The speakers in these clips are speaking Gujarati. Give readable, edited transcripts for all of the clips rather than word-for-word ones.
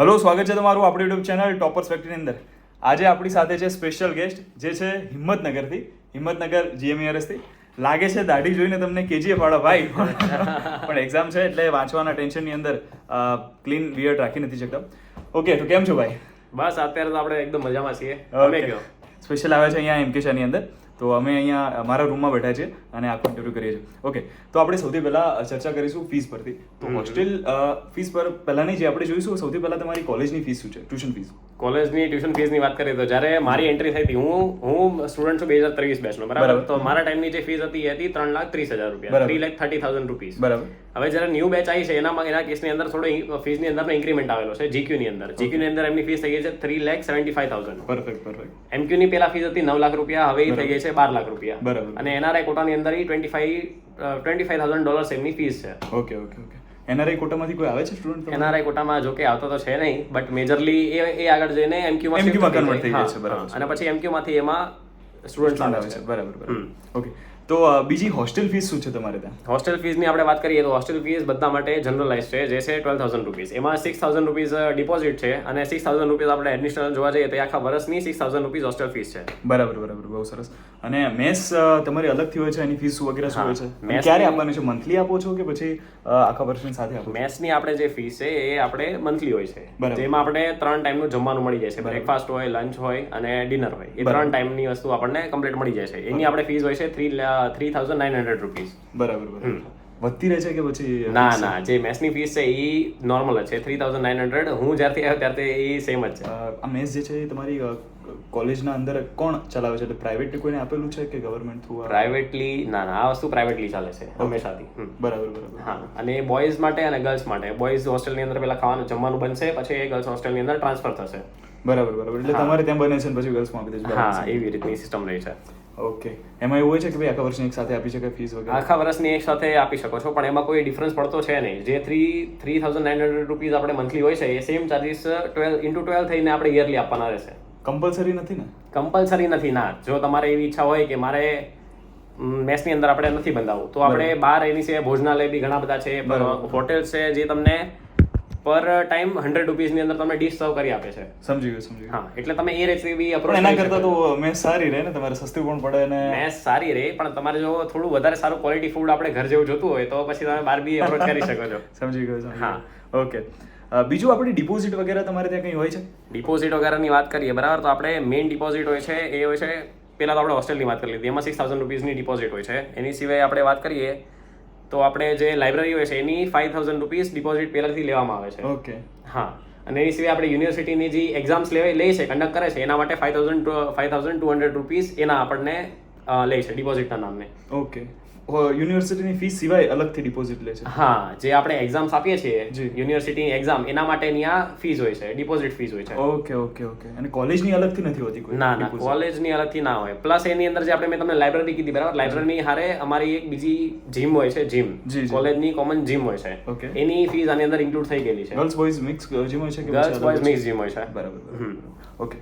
હલો, સ્વાગત છે તમારું આપણી યુટ્યુબ ચેનલ ટોપર્સ ફેક્ટરીની અંદર. આજે આપણી સાથે છે સ્પેશિયલ ગેસ્ટ જે છે હિંમતનગરથી, હિંમતનગર જીએમઈઆરએસથી. લાગે છે દાઢી જોઈને તમને કેજીએફ વાળા ભાઈ, પણ એક્ઝામ છે એટલે વાંચવાના ટેન્શનની અંદર ક્લીન બિયર્ડ રાખી નથી શકતા. ઓકે, તો કેમ છો ભાઈ? બસ અત્યારે તો આપણે એકદમ મજામાં છીએ. તમે કહો. સ્પેશિયલ આવે છે અહીંયા એમકેશાની અંદર, તો અમે અહીંયા મારા રૂમમાં બેઠા છીએ અને આખો ઇન્ટરવ્યૂ કરીએ છીએ. ઓકે, તો આપણે સૌથી પહેલાં ચર્ચા કરીશું ફીસ પરથી. તો હોસ્ટેલ ફીસ પર પહેલાંની જે આપણે જોઈશું, સૌથી પહેલાં તમારી કોલેજની ફીસ શું છે, ટ્યુશન ફીસ? કોલેજની ટ્યુશન ફીસની વાત કરીએ તો જ્યારે મારી એન્ટ્રી થઈ હતી, હું સ્ટુડન્ટ છું 2023 બેચનો, બરાબર? તો મારા ટાઈમની જે ફીસ હતી એ હતી 3,30,000 રૂપિયા, 3,30,000 રૂપીસ. બરાબર. હવે જ્યારે ન્યૂ બેચ આવી છે એના કેસની અંદર થોડો ફીસની અંદર ઇન્ક્રીમેન્ટ આવેલો છે. જીક્યુની અંદર એમની ફીસ થઈ ગઈ છે 3,75,000. પરફેક્ટ. એમક્યુની પેલા ફીસ હતી 9 લાખ રૂપિયા, હવે એ થઈ ગઈ છે 12 લાખ રૂપિયા. બરાબર. અને એનઆરઆઈ કોટાની અંદર $25,000 એમની ફીસ છે. ઓકે. એનઆરઆઈ કોટામાંથી કોઈ આવે છે સ્ટુડન્ટ? એનઆરઆઈ કોટામાં જો કે આવતો તો છે નહીં, બટ મેજરલી એ આગળ જઈને એમક્યુમાં કન્વર્ટ થઈ જાય છે. બરાબર. અને પછી એમક્યુમાંથી એમાં સ્ટુડન્ટ આવે છે. બરાબર. ઓકે, તો બીજી હોસ્ટેલ ફીસ શું છે તમારે ત્યાં? હોસ્ટેલ ફીસની આપણે વાત કરીએ તો હોસ્ટેલ ફીસ બધા માટે જનરલાઇઝ છે, જે છે 12,000 રૂપીસ. એમાં 6,000 રૂપીસ ડિપોઝિટ છે અને 6,000 રૂપીસ આપણે એડમિશન જોવા જઈએ તો આખા વર્ષની 6,000 રૂપીસ હોસ્ટેલ ફીસ છે. બરાબર. બહુ સરસ. અને મેસ તમારી અલગથી હોય છે, એની ફીસ વગેરે શું હોય છે? ક્યારે આપવાની છે? મંથલી આપો છો કે પછી આખા વર્ષની સાથે આપો? મેસની આપણે જે ફીસ છે એ આપણે મંથલી હોય છે, જેમાં આપણે 3 ટાઈમનું જમવાનું મળી જાય છે. બ્રેકફાસ્ટ હોય, લંચ હોય અને ડિનર હોય. એ 3 ટાઈમની વસ્તુ આપણને કમ્પ્લીટ મળી જાય છે. એની આપણે ફીસ હોય છે 3,900 રૂપીસ. બરાબર. વધતી રહે છે કે પછી? ના, જે મેસની ફીસ છે એ નોર્મલ જ છે, 3,900. હું જ્યારથી આવ્યો ત્યારથી એ સેમ જ છે. આ મેસ જે છે એ તમારી કોલેજના અંદર કોણ ચલાવે છે? એટલે પ્રાઇવેટલી કોઈને આપેલું છે કે ગવર્મેન્ટ થ્રુ? પ્રાઇવેટલી ના, આ વસ્તુ પ્રાઇવેટલી ચાલે છે હંમેશાથી. બરાબર. હા, અને બોયઝ માટે અને ગર્લ્સ માટે. બોયઝ હોસ્ટેલની અંદર પહેલા ખાવાનું જમવાનું બનશે, પછી એ ગર્લ્સ હોસ્ટેલની અંદર ટ્રાન્સફર થશે. બરાબર. એટલે તમારે ત્યાં બને છે ને પછી ગર્લ્સમાં આપી દેજો? હા, એવી રીતની સિસ્ટમ રહી છે. ઓકે. એમાં એવું હોય છે કે ભાઈ આખા વર્ષની એક સાથે આપી શકાય ફીસ વગેરે? આખા વર્ષની એક સાથે આપી શકો છો, પણ એમાં કોઈ ડિફરન્સ પડતો છે નહીં. જે 3,900 રૂપીસ આપણે મંથલી હોય છે એ સેમ ચાર્જિસ 12 થઈને આપણે યરલી આપવાના રહેશે. કમ્પલસરી નથી ને? કમ્પલસરી નથી ના. જો તમારે એવી ઈચ્છા હોય કે મારે મેસની અંદર આપણે નથી બંધાવવું, તો આપણે બહાર એની સિવાય ભોજનાલય બી ઘણા બધા છે, હોટેલ્સ છે જે તમને પર ટાઈમ 100 રૂપીસની અંદર તમને ડીશ સર્વ કરી આપે છે. સમજી ગયો. હા, એટલે તમે એ રેસીપી અપ્રોચ એના કરતાં તો મેસ સારી રહે ને, તમારે સસ્તી પણ પડે ને? મેસ સારી રહે, પણ તમારે જો થોડું વધારે સારું ક્વોલિટી ફૂડ આપણે ઘર જેવું જોતું હોય તો પછી તમે બહાર બી અપ્રોચ કરી શકો છો. સમજી ગયો. હા, ઓકે. બીજું આપણી ડિપોઝિટ વગેરે તમારે ત્યાં કંઈ હોય છે? ડિપોઝિટ વગેરેની વાત કરીએ, બરાબર, તો આપણે મેઇન ડિપોઝિટ હોય છે એ હોય છે, પહેલાં તો આપણે હોસ્ટેલની વાત કરી લીધી, એમાં 6,000 રૂપીસની ડિપોઝિટ હોય છે. એની સિવાય આપણે વાત કરીએ તો આપણે જે લાઇબ્રેરી હોય છે એની 5,000 રૂપીસ ડિપોઝિટ પહેલાંથી લેવામાં આવે છે. ઓકે. હા, અને એની સિવાય આપણે યુનિવર્સિટીની જે એક્ઝામ્સ લે છે, કન્ડક્ટ કરે છે, એના માટે 5,200 રૂપીસ એના આપણને લે છે ડિપોઝિટના નામને. ઓકે. યુનિવર્સિટીની ફીસ સિવાય અલગથી ડિપોઝિટ લે છે? હા, જે આપણે એક્ઝામ્સ આપીએ છીએ યુનિવર્સિટીની એક્ઝામ, એના માટેની આ ફીસ હોય છે, ડિપોઝિટ ફીસ હોય છે. ઓકે. અને કોલેજની અલગથી નથી હોતી કોઈ? ના, કોલેજની અલગથી ના હોય. પ્લસ એની અંદર જે મેં તમને લાઇબ્રેરી કીધી, બરાબર, લાઇબ્રેરીની હારે અમારી એક બીજી જીમ હોય છે, જીમ કોલેજની કોમન જીમ હોય છે, એની ફીસ આની અંદર ઇન્ક્લુડ થઈ ગયેલી છે. ગર્લ્સ બોયઝ મિક્સ જીમ હોય છે કે? ગર્લ્સ બોયઝ મિક્સ જીમ હોય છે. બરાબર. ઓકે.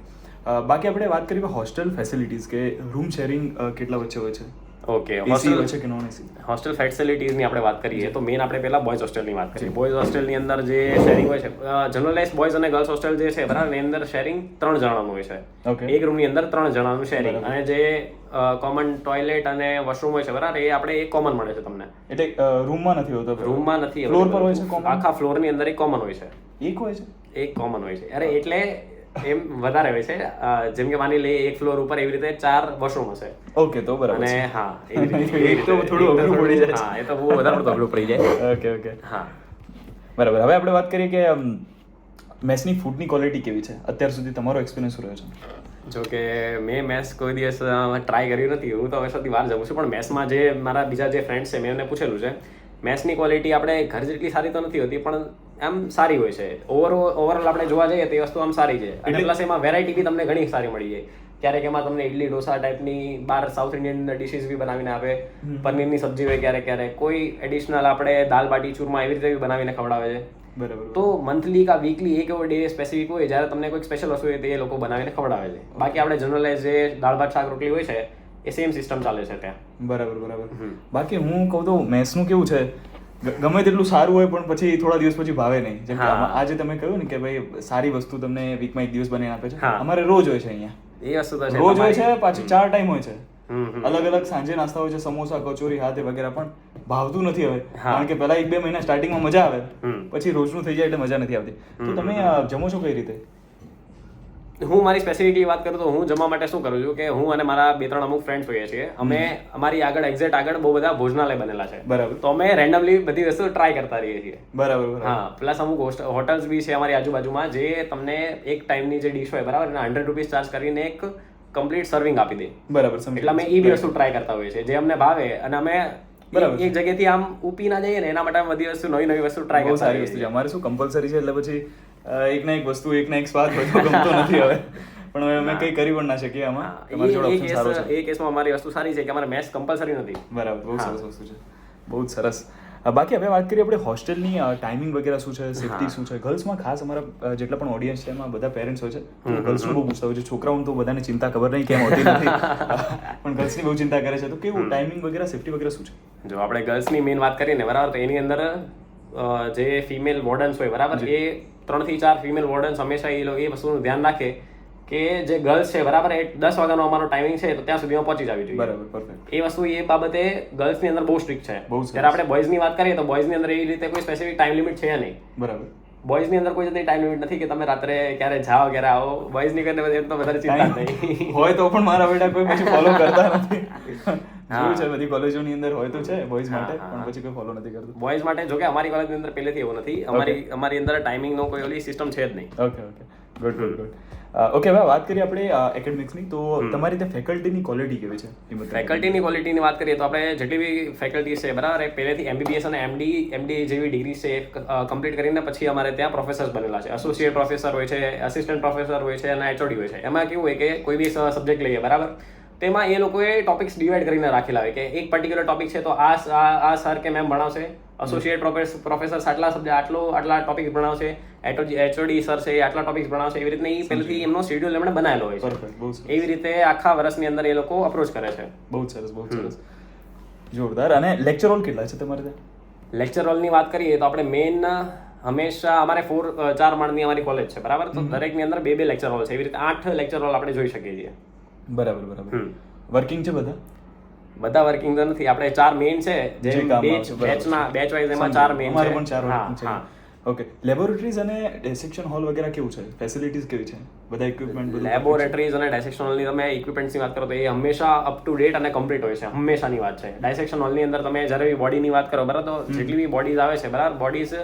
બાકી આપણે વાત કરીએ હોસ્ટેલ ફેસિલિટીઝ કે રૂમ શેરિંગ કેટલા વચ્ચે હોય છે? ઓકે, હોસ્ટેલ છે કે નોન એસી? હોસ્ટેલ ફેસિલિટીઝની આપણે વાત કરીએ તો મેઇન આપણે પહેલા બોયઝ હોસ્ટેલની વાત કરીએ. બોયઝ હોસ્ટેલની અંદર જે શેરિંગ હોય છે, જનરલાઇઝ બોયઝ અને ગર્લ્સ હોસ્ટેલ જે છે, બરાબર, એની અંદર શેરિંગ 3 જણાનું હોય છે. એક રૂમની અંદર 3 જણાનું શેરિંગ, અને જે કોમન ટોયલેટ અને વોશરૂમ હોય છે, બરાબર, એ આપણે એક કોમન મળે છે તમને. એટલે રૂમમાં નથી હોતો? રૂમમાં નથી, ફ્લોર પર હોય છે. આખા ફ્લોરની અંદર એક કોમન હોય છે. એક હોય છે? એક કોમન હોય છે. અરે એટલે એમ વધારે હોય છે, જેમ કે માની લઈએ એક ફ્લોર ઉપર એવી રીતે 4 વોશરૂમ હશે. ઓકે, તો બરાબર. અને હા, એક તો થોડું અઘરું પડી જાય. હા, એ તો બહુ વધારે અઘરું પડી જાય. ઓકે. હા, બરાબર. હવે આપણે વાત કરીએ કે મેસની ફૂડની ક્વોલિટી કેવી છે? અત્યાર સુધી તમારો એક્સપિરિયન્સ શું રહ્યો છે? જો કે મેં મેસ કોઈ દિવસ ટ્રાય કર્યું નથી, હું તો વર્ષોથી બહાર જાઉં છું, પણ મેસમાં જે મારા બીજા જે ફ્રેન્ડ્સ છે મેં એમને પૂછેલું છે, મેસની ક્વોલિટી આપણે ઘર જેટલી સારી તો નથી હોતી, પણ આમ સારી હોય છે. ઓવરઓલ આપણે જોવા જઈએ તો એ વસ્તુ આમ સારી છે, અને પ્લસ એમાં વેરાયટી બી તમને ઘણી સારી મળી જાય. ક્યારેક એમાં તમને ઇડલી ઢોસા ટાઈપની બહાર સાઉથ ઇન્ડિયન ડિશિસ બી બનાવીને આપે, પનીરની સબ્જી હોય ક્યારેક કોઈ એડિશનલ આપણે દાલ બાટી ચૂરમા એવી રીતે બી બનાવીને ખવડાવે છે. બરાબર. તો મંથલી કા વીકલી એક એવો ડે સ્પેસિફિક હોય જ્યારે તમને કોઈ સ્પેશિયલ વસ્તુ હોય તે એ લોકો બનાવીને ખવડાવે છે. બાકી આપણે જનરલાઇઝ જે દાળ ભાત શાક રોટલી હોય છે એ સેમ સિસ્ટમ ચાલે છે ત્યાં. બરાબર. બાકી હું કહું તો મેસનું કેવું છે ગમે તેટલું સારું હોય પણ પછી થોડા દિવસ પછી ભાવે નહીં. જેમ કે હા. આજે તમે કહ્યું ને કે ભાઈ સારી વસ્તુ તમને વીકમાં એક દિવસ બનાવીને આપે છે. હા. અમારે રોજ હોય છે અહીંયા. એ વસ્તુ તો છે રોજ હોય તમારી. છે, પાછી 4 ટાઈમ હોય છે. હમ. અલગ અલગ સાંજે નાસ્તા હોય છે, સમોસા, કચોરી, હાથે વગેરે, પણ ભાવતું નથી હવે. હા. કારણ કે પહેલા 1-2 મહિના સ્ટાર્ટિંગમાં મજા આવે, હમ. પછી રોજનું થઈ જાય એટલે મજા નથી આવતી. તો તમે જમો છો કઈ રીતે? હું મારી સ્પેસિફિકલી વાત કરું તો હું જમવા માટે શું કરું છું કે હું અને મારા 2-3 અમુક ફ્રેન્ડ્સ હોઈએ છીએ. અમે અમારી એક્ઝેક્ટ આગળ બહુ બધા ભોજનાલય બનેલા છે. બરાબર. તો અમે રેન્ડમલી બધી વસ્તુ ટ્રાય કરતા રહીએ છીએ. બરાબર. હા, પ્લસ અમુક હોટલ્સ બી છે અમારી આજુબાજુમાં જે તમને એક ટાઈમની જે ડીશ હોય બરાબર એના 100 રૂપીસ ચાર્જ કરીને એક કમ્પ્લીટ સર્વિંગ આપી દે. બરાબર, સમજી એટલે અમે એ બી વસ્તુ ટ્રાય કરતા હોઈએ છીએ જે અમને ભાવે અને અમે બરાબર. એક જગ્યાએથી આમ ઉપી ના જઈએ ને એના માટે અમે બધી વસ્તુ નવી વસ્તુ ટ્રાય બહુ કરતા સારી રહીએ વસ્તુ છે. છીએ. અમારે શું કમ્પલસરી છે એટલે પછી એક ના એક વસ્તુ, એક ના એક સ્વાદ હોય તો ગમતો નથી હવે. પણ હવે અમે કંઈ કરી પણ ના શકીએ આમાં. હા, તમારી જોડે option સારો છે. એ કેસમાં અમારી વસ્તુ સારી છે કે અમારે મેથ્સ કમ્પલસરી નથી. બરાબર, બહુ સરસ વસ્તુ છે, બહુ જ સરસ. બાકી હવે વાત કરીએ આપણે હોસ્ટેલની ટાઈમિંગ વગેરે શું છે, સેફટી શું છે? ગર્લ્સમાં ખાસ અમારા જેટલા પણ ઓડિયન્સ છે એમાં બધા પેરેન્ટ્સ હોય છે, ગર્લ્સનું બહુ પૂછતા હોય છે. છોકરાઓને તો બધાને ચિંતા ખબર નહીં કેમ હોતી નથી, પણ ગર્લ્સની બહુ ચિંતા કરે છે. તો કેવું ટાઈમિંગ વગેરે, સેફટી વગેરે શું છે? જો આપણે ગર્લ્સની મેઇન વાત કરીએ ને બરાબર, તો એની અંદર જે ફિમેલ વોર્ડન્સ હોય બરાબર, એ 3 થી 4 ફિમેલ વોર્ડન્સ હંમેશા એ વસ્તુનું ધ્યાન રાખે કે જે ગર્લ્સ છે બરાબર એ 10 વાગ્યાનો અમારો ટાઈમિંગ છે તો ત્યાં સુધીમાં પહોંચી જવી જોઈએ. બરાબર, પરફેક્ટ. એ વસ્તુ એ બાબતે ગર્લ્સની અંદર બહુ સ્ટ્રિક્ટ છે. બહુ સરસ. જ્યારે આપણે બોયઝની વાત કરીએ તો બોયઝની અંદર એવી રીતે કોઈ સ્પેસિફિક ટાઈમ લિમિટ છે નહીં. બરાબર. બોયઝની અંદર કોઈ જાતની ટાઈમ લિમિટ નથી કે તમે રાત્રે ક્યારે જાઓ ક્યારે આવો. બોયઝની કરીને એમ તો વધારે ચિંતા નહીં. હોય તો પણ મારા બેટા કોઈ પછી ફોલો કરતા નથી. જોયું છે બધી કોલેજોની અંદર હોય તો છે બોયઝ માટે, પણ પછી કોઈ ફોલો નથી કરતું. બોયઝ માટે જો કે અમારી કોલેજની અંદર પહેલેથી એવું નથી. અમારી અંદર ટાઈમિંગનો કોઈ ઓલી સિસ્ટમ છે જ નહીં. Okay, good. ઓકે, હવે વાત કરીએ આપણે એકેડેમિક્સની. તો તમારી ત્યાં ફેકલ્ટીની ક્વોલિટી કેવી છે? ફેકલ્ટીની ક્વોલિટીની વાત કરીએ તો આપણે જેટલી બી ફેકલ્ટી છે બરાબર એ પહેલેથી MBBS અને MD જેવી ડિગ્રી છે કમ્પ્લીટ કરીને પછી અમારે ત્યાં પ્રોફેસર્સ બનેલા છે. એસોસિએટ પ્રોફેસર હોય છે, આસિસ્ટન્ટ પ્રોફેસર હોય છે અને HOD હોય છે. એમાં કેવું હોય કે કોઈ બી સબ્જેક્ટ લઈએ બરાબર, તેમાં એ લોકોએ ટોપિક્સ ડિવાઈડ કરીને રાખેલા હોય કે એક પર્ટિક્યુલર ટોપિક છે તો આ સર કે મેમ ભણાવશે, એસોસિએટ પ્રોફેસર આટલા ટોપિક્સ ભણાવશે, HOD સર છે આટલા ટોપિક્સ ભણાવશે. એવી રીતે પહેલેથી એમનો શેડ્યુલ એમણે બનાવેલો હોય છે. પરફેક્ટ, બહુ સરસ. એવી રીતે આખા વર્ષની અંદર એ લોકો અપ્રોચ કરે છે. બહુ સરસ, બહુ સરસ, જોરદાર. અને લેક્ચર હોલ કેટલા છે તમારે ત્યાં? લેક્ચર હોલની વાત કરીએ તો આપણે મેઇન હંમેશા અમારે 4 માળની અમારી કોલેજ છે બરાબર, તો દરેકની અંદર 2 લેક્ચર હોલ છે. એવી રીતે 8 લેક્ચર હોલ આપણે જોઈ શકીએ છીએ. બરાબર. વર્કિંગ છે બધા? બધા વર્કિંગ તો નથી, આપણે 4 મેઇન છે જે બેચ વાઇઝ એમાં 4 મેઇન છે. અમારે પણ 4 વર્કિંગ છે. હા. ઓકે, લેબોરેટરીઝ અને ડિસેક્શન હોલ વગેરે કેવું છે? ફેસિલિટીઝ કેવી છે? બધા ઇક્વિપમેન્ટ? લેબોરેટરીઝ અને ડાયસેક્શન હોલની તમે ઇક્વિપમેન્ટ્સની વાત કરો તો એ હંમેશા અપ ટુ ડેટ અને કમ્પ્લીટ હોય છે. હંમેશાની વાત છે. ડાયસેક્શન હોલની અંદર તમે જ્યારે બી બોડીની વાત કરો બરાબર, તો જેટલી બી બોડીઝ આવે છે બરાબર, બોડીઝ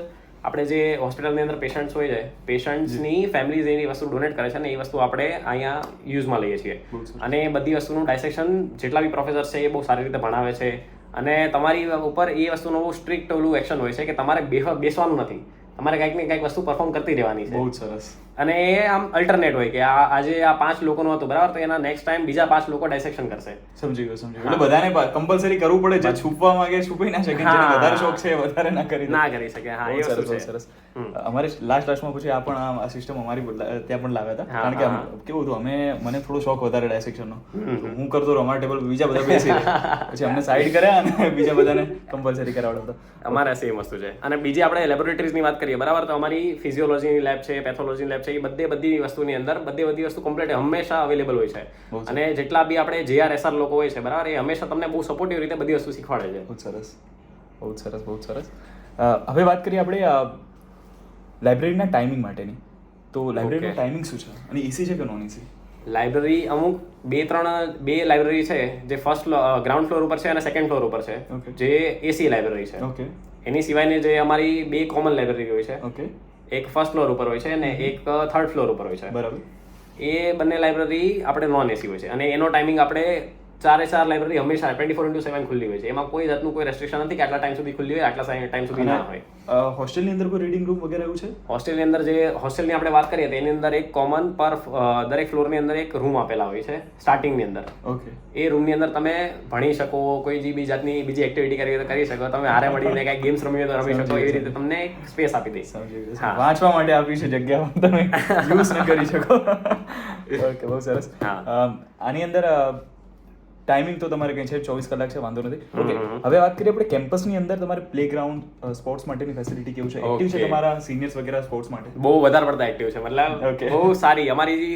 આપણે જે હોસ્પિટલની અંદર પેશન્ટ્સ હોય છે, પેશન્ટ્સની ફેમિલીઝ એની વસ્તુ ડોનેટ કરે છે ને એ વસ્તુ આપણે અહીંયા યુઝમાં લઈએ છીએ. અને એ બધી વસ્તુનું ડાયસેક્શન જેટલા બી પ્રોફેસર છે એ બહુ સારી રીતે ભણાવે છે. અને તમારી ઉપર એ વસ્તુનું બહુ સ્ટ્રિક્ટ ઓલું એક્શન હોય છે કે તમારે બેસવાનું નથી, તમારે કંઈક ને કંઈક વસ્તુ પરફોર્મ કરતી રહેવાની છે. બહુ સરસ. અને એ આમ અલ્ટરનેટ હોય કે આજે આ 5 લોકોનું હતું બરાબર, તો એના નેક્સ્ટ ટાઈમ બીજા 5 લોકો ડાયસેક્શન કરશે. સમજી ગયો. એટલે બધાને કમ્પલસરી કરવું પડે. જે છૂપવા માંગે છૂપી ના શકે, જેને વધારે શોખ છે વધારે ના કરી શકે. હા, એ વસ્તુ છે. સરસ. અમારે લાસ્ટમાં પછી આ સિસ્ટમ અમારી ત્યાં પણ લાવ્યા હતા. કારણ કે કેવું હતું, મને થોડો શોખ વધારે ડાયસેક્શનનો, હું કરતો અમારા ટેબલ બીજા બધા બેસી પછી અમને સાઈડ કર્યા અને બીજા બધાને કમ્પલસરી કરાવડાવતા. અમારે સેમ વસ્તુ છે. અને બીજી આપણે લેબોરેટરીઝની વાત કરીએ બરાબર, તો અમારી ફિઝિયોલોજીની લેબ છે, પેથોલોજીની લેબ છે, એ બધી વસ્તુની અંદર બધી વસ્તુ કમ્પ્લીટ હંમેશા અવેલેબલ હોય છે. અને જેટલા બી આપણે JRSR લોકો હોય છે બરાબર, એ હંમેશા તમને બહુ સપોર્ટિવ રીતે બધી વસ્તુ શીખવાડે છે. બહુ સરસ. હવે વાત કરીએ આપણે લાઇબ્રેરીના ટાઈમિંગ માટેની. તો લાઇબ્રેરીનું ટાઈમિંગ શું છે અને ઈસી છે કે નોન ઈસી? લાઇબ્રેરી અમુક 2 લાઇબ્રેરી છે જે ગ્રાઉન્ડ ફ્લોર ઉપર છે અને સેકન્ડ ફ્લોર ઉપર છે, જે AC લાઇબ્રેરી છે. ઓકે. એની સિવાયની જે અમારી 2 કોમન લાઇબ્રેરી હોય છે, ઓકે, એક ફર્સ્ટ ફ્લોર ઉપર હોય છે અને એક થર્ડ ફ્લોર ઉપર હોય છે. બરાબર. એ બંને લાઇબ્રેરી આપણે નોન AC હોય છે અને એનો ટાઈમિંગ આપણે 4 લાઇબ્રેરી હંમેશા 24/7 ખુલ્લી હોય છે. એમાં કોઈ જાતનું કોઈ રેસ્ટ્રિક્શન નથી કે આટલા ટાઈમ સુધી ખુલ્લી હોય, આટલા ટાઈમ સુધી ના હોય. હોસ્ટેલની અંદર કોઈ રીડિંગ રૂમ વગેરે એવું છે? હોસ્ટેલની અંદર હોસ્ટેલની આપણે વાત કરીએ તો એની અંદર એક કોમન દરેક ફ્લોરની અંદર એક રૂમ આપેલા હોય છે સ્ટાર્ટિંગની અંદર. ઓકે. એ રૂમની અંદર તમે ભણી શકો, કોઈ બી જાતની બીજી એક્ટિવિટી કરી શકો, તમે હારે મળીને કંઈક ગેમ્સ રમી તો રમી શકો. એવી રીતે તમને એક સ્પેસ આપી દે. વાંચવા માટે આપી છે જગ્યા, તમે યુઝ ન કરી શકો. ઓકે, બહુ સરસ. આની અંદર ટાઈમિંગ તો તમારે કઈ છે 24 કલાક છે, વાંધો નથી. ઓકે, હવે વાત કરીએ આપણે કેમ્પસની અંદર તમારે પ્લેગ્રાઉન્ડ સ્પોર્ટ્સ માટેની ફેસિલિટી કેવું છે? એક્ટિવ છે Okay. તમારા સિનિયર્સ વગેરે સ્પોર્ટ્સ માટે? બહુ વધારે પડતા એક્ટિવ છે, મતલબ Okay. બહુ સારી અમારી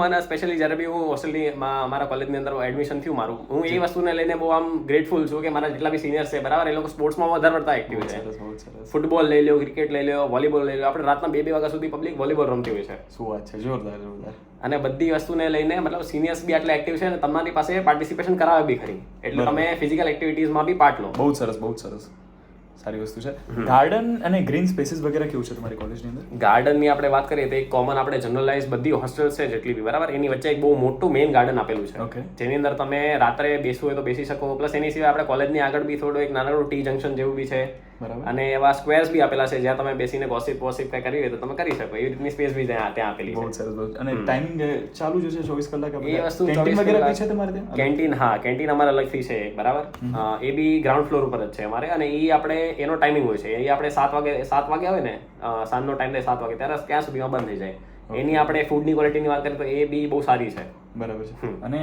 મને સ્પેશિયલી જ્યારે બી હું હોસ્ટેલની મારા કોલેજની અંદર એડમિશન થયું મારું, હું એ વસ્તુને લઈને બહુ આમ ગ્રેટફુલ છું કે મારા જેટલા બી સિનિયર્સ છે બરાબર, એ લોકો સ્પોર્ટ્સમાં વધારે પડતા એક્ટિવ છે. સરસ, બહુ સરસ. ફૂટબોલ લઈ લો, ક્રિકેટ લઈ લો, વોલીબોલ લઈ લો, આપણે રાતના 2 વાગ્યા સુધી પબ્લિક વોલીબોલ રમતી હોય છે. શું વાત છે, જોરદાર જોરદાર. અને બધી વસ્તુને લઈને મતલબ સિનિયર્સ બી આટલા એક્ટિવ છે અને તમારી પાસે પાર્ટિસિપેશન કરાવે બી ખરી, એટલે તમે ફિઝિકલ એક્ટિવિટીઝમાં બી પાર્ટ લો. બહુ જ સરસ, બહુ જ સરસ, સારી વસ્તુ છે. ગાર્ડન અને ગ્રીન સ્પેસીસ વગેરે કેવું છે તમારી કોલેજની અંદર? ગાર્ડનની આપણે વાત કરીએ તો એક કોમન આપણે જનરલાઇઝ બધી હોસ્ટેલ્સ છે જેટલી બી બરાબર, એની વચ્ચે એક બહુ મોટું મેઇન ગાર્ડન આપેલું છે. Okay. જેની અંદર તમે રાત્રે બેસવું હોય તો બેસી શકો, પ્લસ એની સિવાય આપણે કોલેજની આગળ બી થોડું એક નાનકડું ટી જંકશન જેવું બી છે, બરાબર. અને એવા સ્ક્વેર્સ બી આપેલા છે જ્યાં તમે બેસીને ગોસિપ કઈ કરવી હોય તો તમે કરી શકો, એવી રીતની સ્પેસ બી ત્યાં આપેલી બહુ છે. જ સરસ, બહુ જ. અને ટાઈમિંગ ચાલુ જ છે 24 કલાક? એ વસ્તુ કેન્ટીન 24 વગેરે કલાક. બી છે તમારે ત્યાં? કેન્ટીન, હા કેન્ટીન અમારે અલગથી છે એક બરાબર, એ બી ગ્રાઉન્ડ ફ્લોર ઉપર જ છે અમારે, અને એ આપણે એનો ટાઈમિંગ હોય છે, એ આપણે 7 વાગે આવે ને સાંજનો ટાઈમ થાય 7 વાગે ત્યારે ત્યાં સુધીમાં બંધ થઈ જાય. એની આપણે ફૂડની ક્વોલિટીની વાત કરીએ તો એ બી બહુ સારી છે. બરાબર છે. અને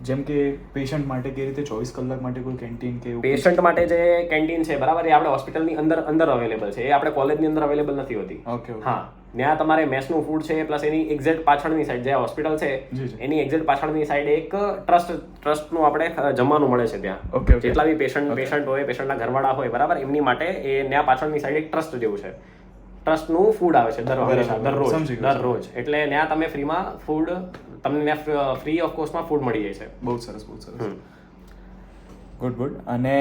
જેમ કે પેશન્ટ માટે કેવી રીતે 24 કલાક માટે કોઈ કેન્ટીન કે એવું? પેશન્ટ માટે જે કેન્ટીન છે બરાબર, એ આપણે હોસ્પિટલની અંદર અવેલેબલ છે, એ આપણે કોલેજની અંદર અવેલેબલ નથી હોતી. Okay, okay. હા, ત્યાં તમારે મેસનું ફૂડ છે, પ્લસ એની એક્ઝેક્ટ પાછળની સાઈડ જે હોસ્પિટલ છે જી, જી. એની એક્ઝેક્ટ પાછળની સાઈડ એક ટ્રસ્ટનું આપણે જમવાનું મળે છે ત્યાં. Okay, okay. જેટલા બી પેશન્ટ હોય, પેશન્ટના ઘરવાળા હોય બરાબર, એમની માટે એ ત્યાં પાછળની સાઈડ એક ટ્રસ્ટ જેવું છે, ટ્રસ્ટનું ફૂડ આવે છે બરાબર, દરરોજ સમજી ગયો. દરરોજ, એટલે ત્યાં તમે ફ્રીમાં ફૂડ તમને ત્યાં ફ્રી ઓફ કોસ્ટમાં ફૂડ મળી જાય છે. બહુ જ સરસ, બહુ જ સરસ. Good good. અને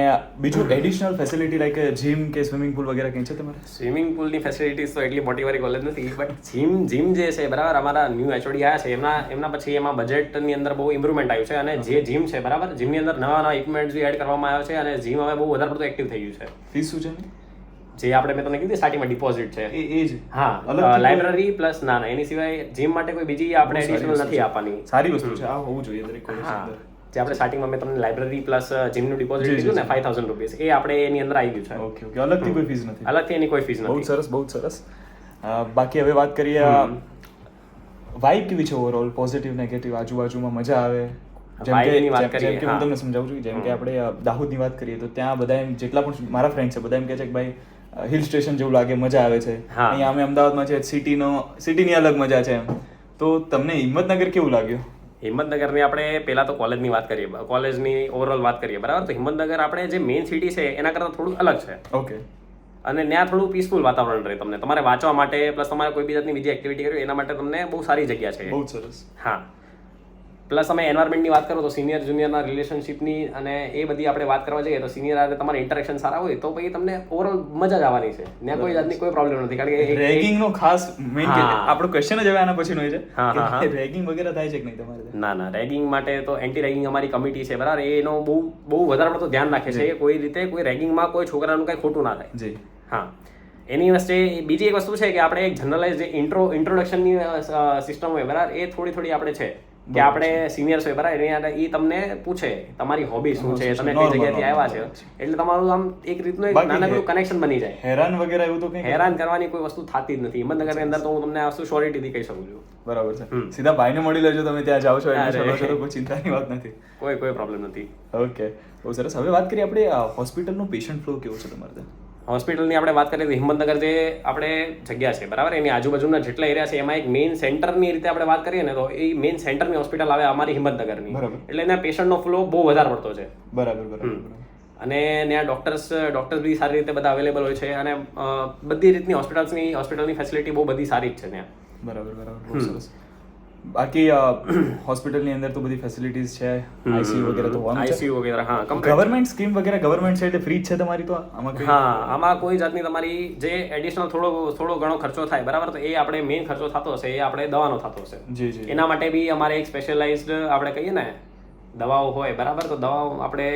બીજું એડિશનલ ફેસિલિટી લાઈક જીમ કે સ્વિમિંગ પુલ વગેરે કંઈ છે તમારે? સ્વિમિંગ પુલની ફેસિલિટીઝ તો એટલી મોટી વાળી કોલેજ નથી, બટ જીમ જે છે બરાબર, અમારા ન્યૂ એચઓડી આવ્યા છે એમના પછી એમાં બજેટની અંદર બહુ ઇમ્પ્રુવમેન્ટ આવ્યું છે, અને જે જીમ છે બરાબર, જીમની અંદર નવા ઇક્વિપમેન્ટ્સ બી એડ કરવામાં આવ્યા છે, અને જીમ હવે બહુ વધારે પડતું એક્ટિવ થઈ ગયું છે. ફીસ શું છે? જે આપણે મેં તમને કીધું સ્ટાર્ટિંગમાં ડિપોઝિટ છે, એ જ હા, અલગથી લાઇબ્રેરી પ્લસ ના એની સિવાય જીમ માટે કોઈ બીજી આપણે બહુ સારી એડિશનલ વસ્તુ નથી છે. આપવાની. સારી વસ્તુ છે, આ હોવું જોઈએ દરેક કોલેજ હા, અંદર. જે આપણે સ્ટાર્ટિંગમાં મેં તમને લાઇબ્રેરી પ્લસ જીમનું ડિપોઝિટ કીધું ને 5000 રૂપીસ, એ આપણે એની અંદર આવી ગયું ઓકે, ઓકે. અલગથી કોઈ ફીસ નથી? છે, અલગથી એની કોઈ ફીસ બહુ જ નથી. સરસ, બહુ જ સરસ. બાકી હવે વાત કરીએ, વાઇબ કેવી છે ઓવરઓલ? પોઝિટિવ, નેગેટિવ, આજુબાજુમાં મજા આવે? Vibe ની વાત જેમ કરીએ, કે હું હા. તમને સમજાવું છું, જેમ કે આપણે દાહોદની વાત કરીએ તો ત્યાં બધા એમ જેટલા પણ મારા ફ્રેન્ડ છે બધા એમ કહે છે કે ભાઈ હિલ સ્ટેશન જેવું લાગે, મજા આવે છે. હા. અહીંયા અમે અમદાવાદમાં છે, સિટીની અલગ મજા છે એમ. તો તમને હિંમતનગર કેવું લાગ્યું? હિંમતનગરની આપણે પહેલા તો કોલેજની વાત કરીએ, કોલેજની ઓવરઓલ વાત કરીએ બરાબર, તો હિંમતનગર આપણે જે મેઇન સિટી છે એના કરતાં થોડું અલગ છે, ઓકે. અને ત્યાં થોડું પીસફુલ વાતાવરણ રહે તમને, તમારે વાંચવા માટે પ્લસ તમારે કોઈ બી જાતની બીજી એક્ટિવિટી કરવી એના માટે તમને બહુ સારી જગ્યા છે. બહુ જ સરસ. હા, પ્લસ તમે એન્વાયરમેન્ટની વાત કરો તો સિનિયર જુનિયરના રિલેશનશિપની અને એ બધી આપણે વાત કરવા જઈએ તો સિનિયર સાથે તમારે ઇન્ટરેક્શન સારા હોય તો પછી તમને ઓવરઓલ મજા જ આવવાની છે, ત્યાં કોઈ જાતની કોઈ પ્રોબ્લેમ નથી, કારણ કે રેગિંગ નો ખાસ મેઇન હા. આપણો ક્વેશ્ચન જ હવે આના પછીનો છે હા, હા, કે રેગિંગ વગેરે થાય છે કે નહીં તમારે ત્યાં? ના રેગિંગ માટે તો એન્ટી રેગિંગ અમારી કમિટી છે બરાબર, એનો બહુ વધારે પડતો ધ્યાન રાખે છે કે કોઈ રીતે કોઈ રેગિંગમાં કોઈ છોકરાનું કંઈ ખોટું ના થાય. જી. હા, એની વચ્ચે બીજી એક વસ્તુ છે કે આપણે એક જનરલાઇઝ જે ઇન્ટ્રોડક્શનની સિસ્ટમ હોય બરાબર, એ થોડી આપણે છે કે આપણે સિનિયર્સ હોય બરાબર, એ તમને પૂછે તમારી હોબી શું છે, તમે કઈ જગ્યાથી આવ્યા છો, એટલે તમારું આમ એક રીતનું એક નાનકડું કનેક્શન બની જાય. હેરાન વગેરે એવું તો કંઈ? હેરાન કરવાની કોઈ વસ્તુ થતી જ નથી હિંમતનગરની અંદર, તો હું તમને આ વસ્તુ શ્યોરિટીથી કહી શકું છું. બરાબર છે. સીધા ભાઈને મળી લેજો, તમે ત્યાં જાઓ છો એટલે ચલો છો તો કોઈ ચિંતાની વાત નથી. કોઈ પ્રોબ્લેમ નથી. ઓકે, બહુ સરસ. હવે વાત કરીએ આપણે હોસ્પિટલનું પેશન્ટ ફ્લો કેવું છે તમારે ત્યાં? હોસ્પિટલની આપણે વાત કરીએ તો હિંમતનગર જે આપણે જગ્યા છે બરાબર, એની આજુબાજુના જેટલા એરિયા છે એમાં એક મેઇન સેન્ટરની રીતે આપણે વાત કરીએ ને તો એ મેઇન સેન્ટરની હોસ્પિટલ આવે અમારી હિંમતનગરની, બરાબર. એટલે એના પેશન્ટનો ફ્લો બહુ વધારે પડતો છે. બરાબર. અને ત્યાં ડોક્ટર્સ બી સારી રીતે બધા અવેલેબલ હોય છે, અને બધી રીતની હોસ્પિટલની ફેસિલિટી બહુ બધી સારી જ છે ત્યાં. બરાબર. બહુ સરસ. બાકી હોસ્પિટલની અંદર તો બધી ફેસિલિટીઝ છે, આઈસીયુ વગેરે તો હોવાનું છે. આઈસીયુ વગેરે, હા, ગવર્મેન્ટ સ્કીમ વગેરે ગવર્મેન્ટ છે એટલે ફ્રી જ છે તમારી તો આમાં કંઈ? હા, આમાં કોઈ જાતની તમારી જે એડિશનલ થોડો ઘણો ખર્ચો થાય બરાબર, તો એ આપણે મેઇન ખર્ચો થતો હશે એ આપણે દવાનો થતો હશે. જી. એના માટે બી અમારે એક સ્પેશિયલાઇઝ્ડ આપણે કહીએ ને દવાઓ હોય બરાબર, તો દવાઓ આપણે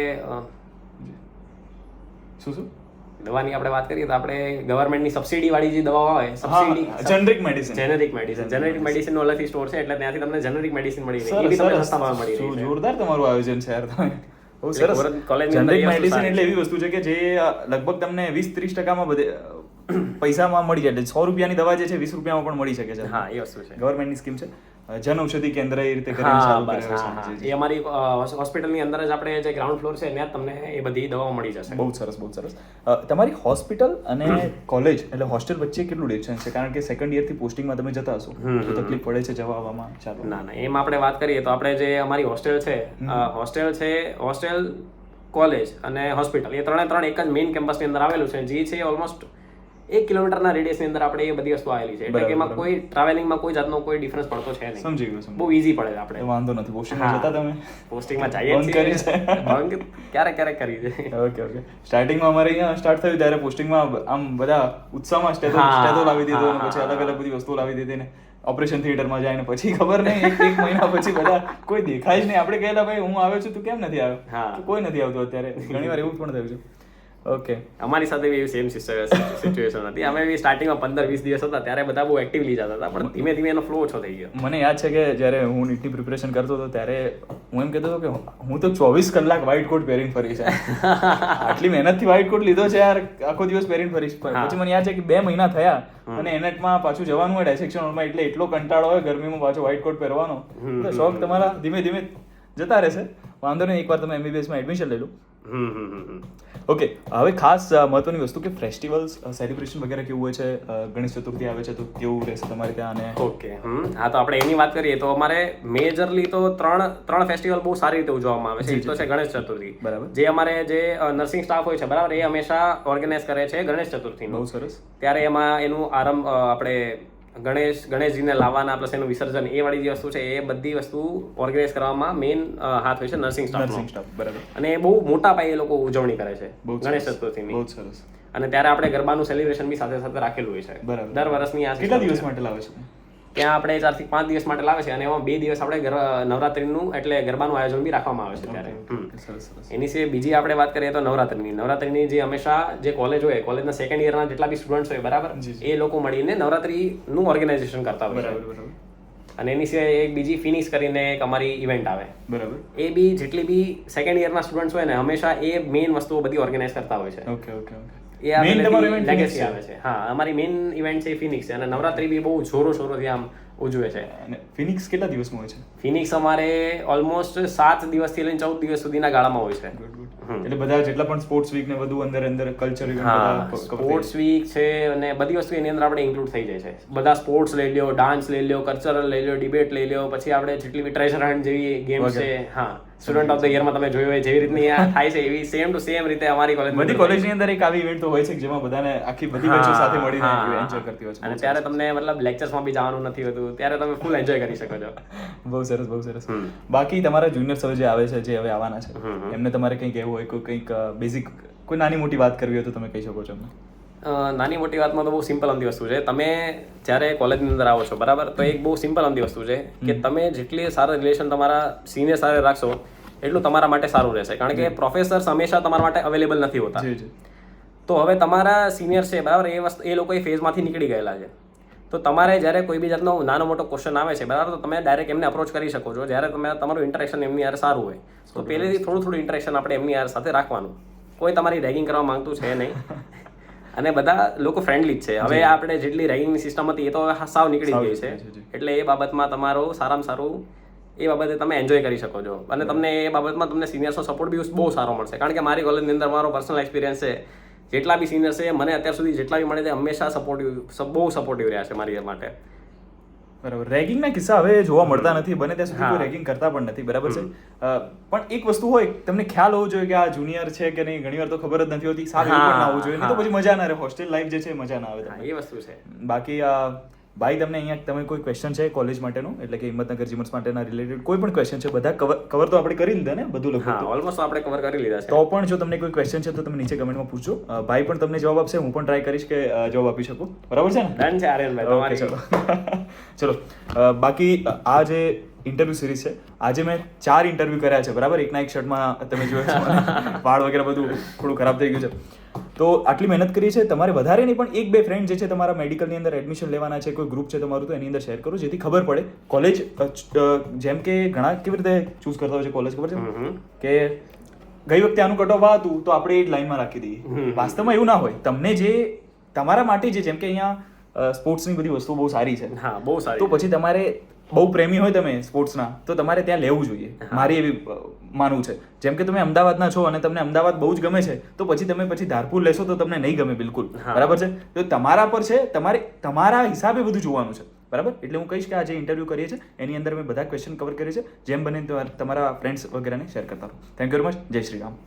શું દવાની આપણે વાત કરીએ તો આપણે ગવર્મેન્ટની સબસિડી વાળી જે દવાઓ આવે, subsidy generic medicine generic medicine નો અલગથી સ્ટોર છે, એટલે ત્યાંથી તમને જેનેરિક મેડિસિન મળી રહે, એ બી તમને સસ્તા ભાવે મળી રહે છે. જોરદાર તમારું આયોજન છે યાર. તમે બહુ સરસ. કોલેજની અંદર જેનરિક એ વસ્તુ મેડિસિન સારી એટલે એવી વસ્તુ છે કે જે લગભગ તમને 20-30% બધે પૈસામાં મળી જાય, એટલે 100 રૂપિયાની દવા જે છે 20 રૂપિયામાં પણ મળી શકે છે. હા એ વસ્તુ છે. ગવર્મેન્ટની સ્કીમ છે. જન ઔષધિ કેન્દ્ર એ રીતે કરીને હા ચાલુ બસ કરેલું હા છે. હા એ અમારી હોસ્પિટલની અંદર જ આપણે જે ગ્રાઉન્ડ ફ્લોર છે ત્યાં તમને એ બધી દવાઓ મળી જશે. બહુ સરસ, બહુ સરસ. તમારી હોસ્પિટલ અને કોલેજ એટલે હોસ્ટેલ વચ્ચે કેટલું ડિસ્ટન્સ છે? કારણ કે સેકન્ડ યરથી પોસ્ટિંગમાં તમે જતા હશો તો તકલીફ પડે છે જવા આવવામાં? ચાલો. ના ના એમ આપણે વાત કરીએ તો આપણે જે અમારી હોસ્ટેલ છે, હોસ્ટેલ કોલેજ અને હોસ્પિટલ એ ત્રણે એક જ મેઇન કેમ્પસની અંદર આવેલું છે, જે છે ઓલમોસ્ટ 1 કિલોમીટરના રેડિયસની અંદર આપણે એ બધી વસ્તુ આવેલી છે. એટલે કે એમાં કોઈ ટ્રાવેલિંગમાં કોઈ જાતનો કોઈ ડિફરન્સ પડતો છે નહીં. સમજી ગયો. બહુ ઈઝી પડે આપણે. વાંધો નથી. પોસ્ટિંગમાં જતા તમે? પોસ્ટિંગમાં જઈએ છીએ. બંક ક્યારેક કરી છે. ઓકે. સ્ટાર્ટિંગમાં અમારે અહીંયા સ્ટાર્ટ થયું ત્યારે પોસ્ટિંગમાં આમ બધા ઉત્સાહમાં સ્ટેથો લાવી દીધો અને પછી અલગ બધી વસ્તુઓ લાવી દીધી ને ઓપરેશન થિયેટરમાં જાય ને પછી ખબર નહીં એક મહિના પછી બધા કોઈ દેખાય જ નહીં. આપણે કહેલા ભાઈ હું આવ્યો છું, તું કેમ નથી આવ્યો? કોઈ નથી આવતું અત્યારે. ઘણી વાર એવું પણ થયું છે. ઓકે. અમારી સાથે બી એવી સેમ સિચ્યુએશન હતી. અમે બી સ્ટાર્ટિંગમાં 15-20 દિવસ હતા ત્યારે બધા બહુ એક્ટિવલી જતા હતા, પણ ધીમે ધીમે એનો ફ્લો ઓછો થઈ ગયો. મને યાદ છે કે જ્યારે હું નીટની પ્રિપરેશન કરતો હતો ત્યારે હું એમ કહેતો હતો કે હું તો 24 કલાક વ્હાઇટ કોટ પહેરીને ફરીશ. આટલી મહેનતથી વ્હાઇટ કોટ લીધો છે યાર, આખો દિવસ પહેરીને ફરીશ. પછી મને યાદ છે કે 2 મહિના થયા અને એનેટમાં પાછું જવાનું હોય ડાયસેક્શન હોલમાં, એટલે એટલો કંટાળો હોય ગરમીમાં પાછો વ્હાઇટ કોટ પહેરવાનો. તો શોખ તમારા ધીમે ધીમે જતા રહેશે. વાંધો નહીં, એકવાર તમે MBBS માં એડમિશન લઈ લો. ઓકે. હવે ખાસ મહત્વની વસ્તુ કે ફેસ્ટિવલ્સ સેલિબ્રેશન વગેરે કેવું હોય છે? ગણેશ ચતુર્થી આવે છે તો કેવું રહેશે તમારે ત્યાં? અને ઓકે હા, તો આપણે એની વાત કરીએ તો અમારે મેજરલી તો ત્રણ ફેસ્ટિવલ બહુ સારી રીતે ઉજવવામાં આવે છે. એક તો છે ગણેશ ચતુર્થી, બરાબર. જે અમારે જે નર્સિંગ સ્ટાફ હોય છે બરાબર, એ હંમેશા ઓર્ગેનાઇઝ કરે છે ગણેશ ચતુર્થી. બહુ સરસ. ત્યારે એમાં એનું આરંભ આપણે ગણેશજીને લાવવાના પ્લસ એનું વિસર્જન એ વાળી જે વસ્તુ છે એ બધી વસ્તુ ઓર્ગેનાઇઝ કરવામાં મેઇન હાથ હોય છે નર્સિંગ સ્ટાફ. બરાબર. અને એ બહુ મોટા પાયે એ લોકો ઉજવણી કરે છે ગણેશ ચતુર્થીની. બહુ સરસ. અને ત્યારે આપણે ગરબાનું સેલિબ્રેશન બી સાથે સાથે રાખેલું હોય છે. બરાબર. દર વર્ષની આ કેટલા દિવસ માટે લાવે છે? ત્યાં આપણે 4 થી 5 દિવસ માટે લાવે છે, અને એમાં 2 દિવસ આપણે નવરાત્રીનું એટલે ગરબાનું આયોજન બી રાખવામાં આવે છે ત્યારે. એની સિવાય બીજી આપણે વાત કરીએ તો નવરાત્રીની જે હંમેશા જે કોલેજ હોય, કોલેજના સેકન્ડ યરના જેટલા બી સ્ટુડન્ટ્સ હોય બરાબર, એ લોકો મળીને નવરાત્રીનું ઓર્ગેનાઇઝેશન કરતા હોય છે. અને એની સિવાય એક બીજી ફિનિશ કરીને એક અમારી ઇવેન્ટ આવે બરાબર, એ બી જેટલી બી સેકન્ડ યરના સ્ટુડન્ટ્સ હોય ને હંમેશા એ મેઇન વસ્તુઓ બધી ઓર્ગેનાઇઝ કરતા હોય છે. Okay okay okay. લેગેસી આવે છે. હા, અમારી મેઇન ઇવેન્ટ છે ફિનિક્સ છે, અને નવરાત્રી બી બહુ જોરો શોરોથી આમ ઉજવે છે. અને ફિનિક્સ કેટલા દિવસમાં હોય છે? ફિનિક્સ અમારે ઓલમોસ્ટ 7 દિવસથી લઈને 14 દિવસ સુધીના ગાળામાં હોય છે. એટલે બધા જેટલા પણ સ્પોર્ટ્સ વીક ને બધું અંદર કલ્ચર ઇવેન્ટ, સ્પોર્ટ્સ વીક છે અને બધી વસ્તુ એની અંદર આપણે ઇન્ક્લુડ થઈ જાય છે. બધા સ્પોર્ટ્સ લઈ લ્યો, ડાન્સ લઈ લ્યો, કલ્ચરલ લઈ લ્યો, ડિબેટ લઈ લ્યો, પછી આપણે જેટલી બી ટ્રેઝર હન્ટ જેવી ગેમ્સ છે, હા, સ્ટુડન્ટ ઓફ ધ યરમાં તમે જોયું હોય જેવી રીતની આ થાય છે એવી સેમ ટુ સેમ રીતે અમારી બધી કોલેજની અંદર એક આવી ઇવેન્ટ તો હોય છે જેમાં બધાને આખી બધી બેચો સાથે મળીને એન્જોય કરતી હોય છે. અને ત્યારે તમને મતલબ લેક્ચર્સમાં બી જવાનું નથી હોતું, ત્યારે તમે ફૂલ એન્જોય કરી શકો છો. બહુ સરસ, બહુ સરસ. બાકી તમારા જુનિયર્સ હવે જે આવે છે, જે હવે આવવાના છે, એમને તમારે કંઈક કહેવું હોય, કંઈક બેઝિક કોઈ નાની મોટી વાત કરવી હોય તો તમે કહી શકો છો એમને. નાની મોટી વાતમાં તો બહુ સિમ્પલ અમથી વસ્તુ છે. તમે જ્યારે કોલેજની અંદર આવો છો બરાબર, તો એક બહુ સિમ્પલ અમથી વસ્તુ છે કે તમે જેટલી સારા રિલેશન તમારા સિનિયર સાથે રાખશો એટલું તમારા માટે સારું રહેશે. કારણ કે પ્રોફેસર્સ હંમેશા તમારા માટે અવેલેબલ નથી હોતા. તો હવે તમારા સિનિયર છે બરાબર, એ લોકો એ ફેઝમાંથી નીકળી ગયેલા છે. તો તમારે જ્યારે કોઈ બી જાતનો નાનો મોટો ક્વેશ્ચન આવે છે બરાબર, તો તમે ડાયરેક્ટ એમને અપ્રોચ કરી શકો છો. જ્યારે તમારું ઇન્ટરેક્શન એમની યાર સારું હોય તો પહેલેથી થોડું ઇન્ટરેક્શન આપણે એમની યાર સાથે રાખવાનું. કોઈ તમારી રેગિંગ કરવા માંગતું છે નહીં, અને બધા લોકો ફ્રેન્ડલી જ છે. હવે આપણે જેટલી રેગિંગની સિસ્ટમ હતી એ તો સાવ નીકળી ગઈ છે. એટલે એ બાબતમાં તમારો સારામાં સારું એ બાબતે તમે એન્જોય કરી શકો છો. અને તમને એ બાબતમાં તમને સિનિયર્સનો સપોર્ટ બી બહુ સારો મળશે. કારણ કે મારી કોલેજની અંદર મારો પર્સનલ એક્સપિરિયન્સ છે, જેટલા બી સિનિયર્સ છે મને અત્યાર સુધી જેટલા બી મળે છે હંમેશા બહુ સપોર્ટિવ રહ્યા છે મારી માટે. બરાબર. રેગિંગના કિસ્સા હવે જોવા મળતા નથી, બને ત્યાં સુધી કોઈ રેગિંગ કરતા પણ નથી, બરાબર છે. પણ એક વસ્તુ હોય, તમને ખ્યાલ હોવો જોઈએ કે આ જુનિયર છે કે નહીં. ઘણી વાર તો ખબર જ નથી હોતી, સાવ એવું પણ ના હોવું જોઈએ, નહીં તો પછી મજા ના રહે. હોસ્ટેલ લાઈફ જે છે મજા ના આવે. એ વસ્તુ છે. બાકી ભાઈ તમને અહીંયા તમે કોઈ ક્વેશ્ચન છે કોલેજ માટેનું, એટલે કે હિંમતનગર જીમર્સ માટેના રિલેટેડ કોઈ પણ ક્વેશ્ચન છે? બધા કવર તો આપણે કરી લીધા ને, બધું લખો. ઓલમોસ્ટ આપણે કવર કરી લીધા છે. તો પણ જો તમને કોઈ ક્વેશ્ચન છે તો તમે નીચે કમેન્ટમાં પૂછજો. ભાઈ પણ તમને જવાબ આપશે, હું પણ ટ્રાય કરીશ કે જવાબ આપી શકું. બરાબર છે ને? ડન છે આર્યનભાઈ, તમારી. ચલો, બાકી આ જે ઇન્ટરવ્યુ સિરીઝ છે, આજે મેં 4 ઇન્ટરવ્યુ કર્યા છે બરાબર. એકના એક શર્ટમાં તમે જોયો છો, વાળ વગેરે બધું થોડું ખરાબ થઈ ગયું છે. તો આટલી મહેનત કરી છે. તમારે વધારે નહીં પણ 1-2 ફ્રેન્ડ જે છે તમારા મેડિકલની અંદર એડમિશન લેવાના છે, કોઈ ગ્રુપ છે તમારું, તો એની અંદર શેર કરો જેથી ખબર પડે. કોલેજ જેમ કે ઘણા કેવી રીતે ચૂઝ કરતા હોય છે કોલેજ, ખબર છે કે ગઈ વખતે આનું કટ ઓફ હતું તો આપણે એ જ લાઈનમાં રાખી દઈએ. વાસ્તવમાં એવું ના હોય. તમને જે તમારા માટે જે જેમ કે અહીંયા સ્પોર્ટ્સની બધી વસ્તુઓ બહુ સારી છે, હા બહુ સારી. તો પછી તમારે બહુ પ્રેમી હોય તમે સ્પોર્ટ્સના તો તમારે ત્યાં લેવું જોઈએ, મારી એવી માનવું છે. જેમ કે તમે અમદાવાદના છો અને તમને અમદાવાદ બહુ જ ગમે છે, તો પછી તમે ધારપુર લેશો તો તમને નહીં ગમે બિલકુલ, બરાબર છે. તો તમારા પર છે, તમારા હિસાબે બધું જોવાનું છે, બરાબર. એટલે હું કહીશ કે આ જે ઇન્ટરવ્યૂ કરીએ છીએ એની અંદર મેં બધા ક્વેશ્ચન કવર કરીએ છે. જેમ બને તમારા ફ્રેન્ડ્સ વગેરેને શેર કરતા રહો. Thank you very much. જય શ્રી રામ.